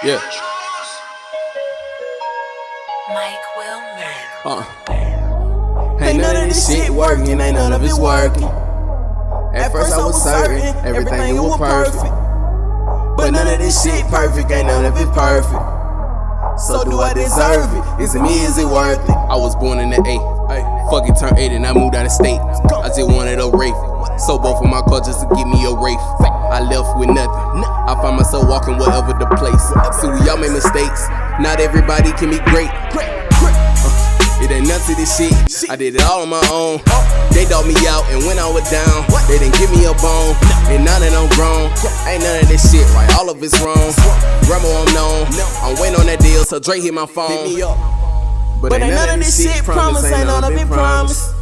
Yeah. Mike Wilmer. Ain't none of this shit working, ain't none of it's working. At first I was certain, everything was perfect. But none of this shit perfect, ain't none of it perfect. So do I deserve it? Is it me, is it worth it? I was born in the A. Fuck it, turned 8 and I moved out of state. I just wanted a Wraith. Sold both of my cars just to give me a Wraith. I left with nothing. I find myself walking wherever the place. See, we all make mistakes. Not everybody can be great. It ain't none to this shit. I did it all on my own. They dogged me out, and when I was down, they didn't give me a bone. And now that I'm grown, ain't none of this shit right. All of it's wrong. Rambo, I'm known. I'm waiting on that deal, so Drake hit my phone. But ain't none of this shit promise, ain't none of it promise.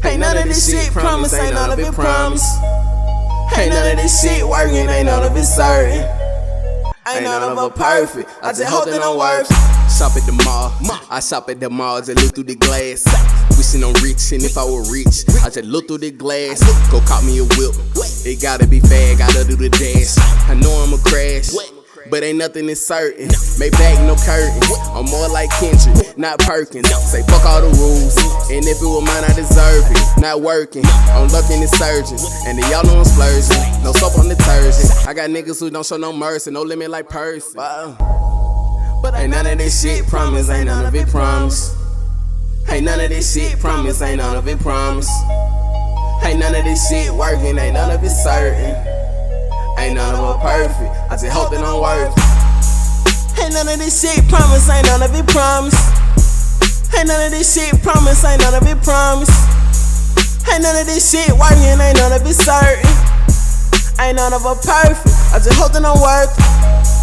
Ain't none of this shit promise, ain't none of it promise. Ain't none of this shit working, ain't none of it certain. Ain't none of it perfect. I just hope that I'm worth. Shop at the mall, I shop at the mall, just look through the glass. Wishing I'm rich, and if I were rich, I just look through the glass. Go cop me a whip, it gotta be fast, gotta do the dash. I know I'ma crash, but ain't nothing is certain. Maybach, no curtain, I'm more like Kendrick, not Perkins. Say fuck all the rules, and if it were mine, I deserve it. Not working, I'm looking at surgeons, and then y'all know I'm splurging. No soap on detergent, I got niggas who don't show no mercy, no limit like Percy. But ain't none of this shit promise, ain't none of it promise. Ain't none of this shit promise, ain't none of it promise. Ain't none of this shit working, ain't none of it certain. Ain't none of it perfect, I just hope that I'm worth it. Ain't none of this shit promise, ain't none of it promise. Ain't none of this shit promise, ain't none of it promise. Ain't none of this shit working, ain't none of it certain. Ain't none of it perfect, I just hope that I'm worth it.